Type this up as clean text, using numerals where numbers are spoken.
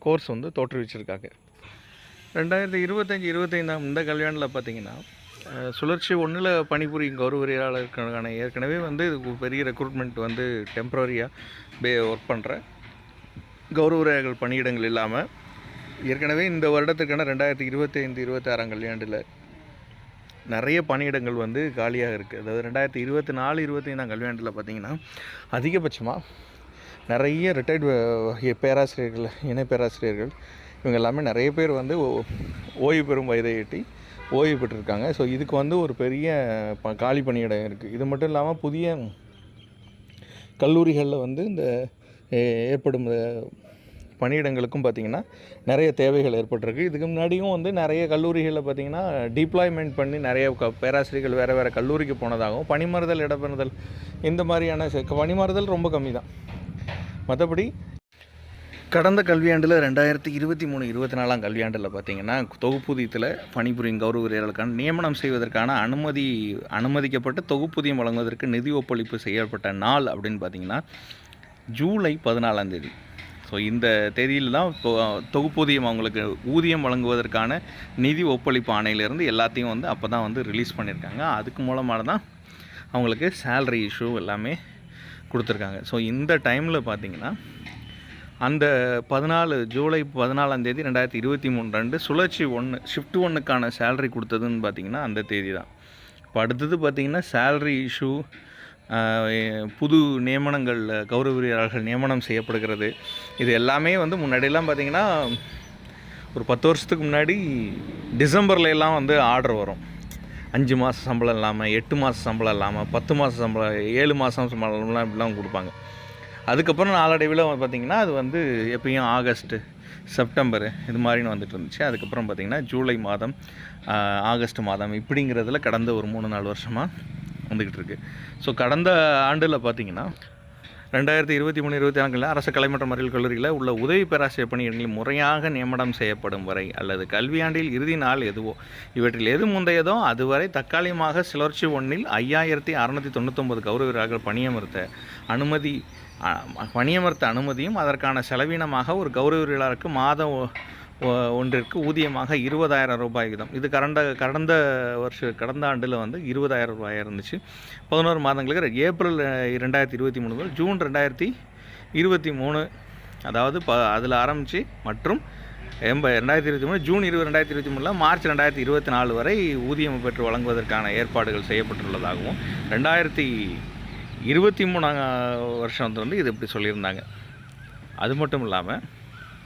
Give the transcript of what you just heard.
Course வந்து தோற்றுவிச்சிருக்காங்க. 2025, 25ஆம் இந்த கல்வியாண்டில் பார்த்தீங்கன்னா, சுழற்சி 1ல் பணிபுரியும் கௌரவறியாளருக்கான ஏற்கனவே வந்து இது பெரிய ரெக்ரூட்மெண்ட் வந்து டெம்பரரியாக ஒர்க் பண்ணுற கௌரவறியாளர்கள் பணியிடங்கள் இல்லாமல், ஏற்கனவே இந்த வருடத்துக்கான 2025, 26ஆம் கல்வியாண்டில் நிறைய பணியிடங்கள் வந்து காலியாக இருக்குது. அதாவது 2024, 25ஆம் கல்வியாண்டில் பார்த்திங்கன்னா அதிகபட்சமாக நிறைய ரிட்டையர்டு பேராசிரியர்கள், இணை பேராசிரியர்கள் இவங்க எல்லாமே நிறைய பேர் வந்து ஓய்வு பெறும் வயதை எட்டி ஓய்வு பெற்றிருக்காங்க. ஸோ இதுக்கு வந்து ஒரு பெரிய காலி பணியிடம் இருக்குது. இது மட்டும் இல்லாமல் புதிய கல்லூரிகளில் வந்து இந்த ஏற்படும் பணியிடங்களுக்கும் பார்த்திங்கன்னா நிறைய தேவைகள் ஏற்பட்டிருக்கு. இதுக்கு முன்னாடியும் வந்து நிறைய கல்லூரிகளில் பார்த்திங்கன்னா டிப்ளாய்மெண்ட் பண்ணி நிறைய பேராசிரியர்கள் வேறு கல்லூரிக்கு போனதாகவும், பணிமறுதல் இடம்பெறுதல் இந்த மாதிரியான பணிமறுதல் ரொம்ப கம்மி தான். மற்றபடி கடந்த கல்வியாண்டில் 2023, 24ஆம் கல்வியாண்டில் பார்த்திங்கன்னா தொகுப்பூதியத்தில் பணிபுரியும் கௌரவறியாளர்களுக்கான நியமனம் செய்வதற்கான அனுமதிக்கப்பட்டு தொகுப்பூதியம் வழங்குவதற்கு நிதி ஒப்பளிப்பு செய்யப்பட்ட நாள் அப்படின்னு பார்த்திங்கன்னா ஜூலை 14ஆம் தேதி. ஸோ இந்த தேதியில் தான் தொகுப்பூதியம் அவங்களுக்கு ஊதியம் வழங்குவதற்கான நிதி ஒப்பளிப்பு ஆணையிலேருந்து எல்லாத்தையும் வந்து அப்போ தான் வந்து ரிலீஸ் பண்ணியிருக்காங்க. அதுக்கு மூலமாக தான் அவங்களுக்கு சேலரி இஷ்யூ எல்லாமே கொடுத்துருக்காங்க. ஸோ இந்த டைமில் பார்த்திங்கன்னா அந்த ஜூலை 14ஆம் தேதி 2023 ரெண்டு சுழற்சி 1 ஷிஃப்ட் 1க்கான சேலரி கொடுத்ததுன்னு பார்த்திங்கன்னா அந்த தேதி தான். இப்போ அடுத்தது பார்த்திங்கன்னா சேலரி இஷ்யூ, புது நியமனங்கள், கௌரவறியாளர்கள் நியமனம் செய்யப்படுகிறது. இது எல்லாமே வந்து முன்னாடியெல்லாம் பார்த்திங்கன்னா ஒரு 10 வருஷத்துக்கு முன்னாடி டிசம்பரில் எல்லாம் வந்து ஆர்டர் வரும். 5 மாத சம்பளம் இல்லாமல், 8 மாத சம்பளம் இல்லாமல், 10 மாத சம்பளம், 7 மாதம் சம்பளம்லாம் இப்படிலாம் கொடுப்பாங்க. அதுக்கப்புறம் நாளடைவில் பார்த்திங்கன்னா அது வந்து எப்பயும் ஆகஸ்ட்டு, செப்டம்பரு இது மாதிரின்னு வந்துட்டு இருந்துச்சு. அதுக்கப்புறம் பார்த்திங்கன்னா ஜூலை மாதம், ஆகஸ்ட் மாதம் இப்படிங்கிறதுல கடந்த ஒரு 3-4 வருஷமாக வந்துக்கிட்டு இருக்குது. ஸோ கடந்த ஆண்டில் பார்த்திங்கன்னா 2023, 24 அரசு கலை மற்றும் அறிவியல் கல்லூரியில் உள்ள உதவி பேராசிரியர் பணியிடங்களில் முறையாக நியமனம் செய்யப்படும் வரை அல்லது கல்வியாண்டில் இறுதி நாள் எதுவோ இவற்றில் எது முந்தையதோ அதுவரை தற்காலிகமாக சுழற்சி 1ல் 5699 கௌரவறியாளர்கள் பணியமர்த்த அனுமதியும் அதற்கான செலவினமாக ஒரு கௌரவறியாளருக்கு மாதம் ஒன்றிற்கு ஊதியமாக 20,000 ரூபாய் வீதம். இது கடந்த ஆண்டில் வந்து 20,000 ரூபாயாக இருந்துச்சு. 11 மாதங்களுக்கு ஏப்ரல் 2023 முதல் ஜூன் 2023, அதாவது அதில் ஆரம்பித்து மற்றும் 2023 ஜூன் 2023 மார்ச் 2024 வரை ஊதியம் பெற்று வழங்குவதற்கான ஏற்பாடுகள் செய்யப்பட்டுள்ளதாகவும் 2023 வருஷம் வந்து இது இப்படி சொல்லியிருந்தாங்க. அது மட்டும் இல்லாமல்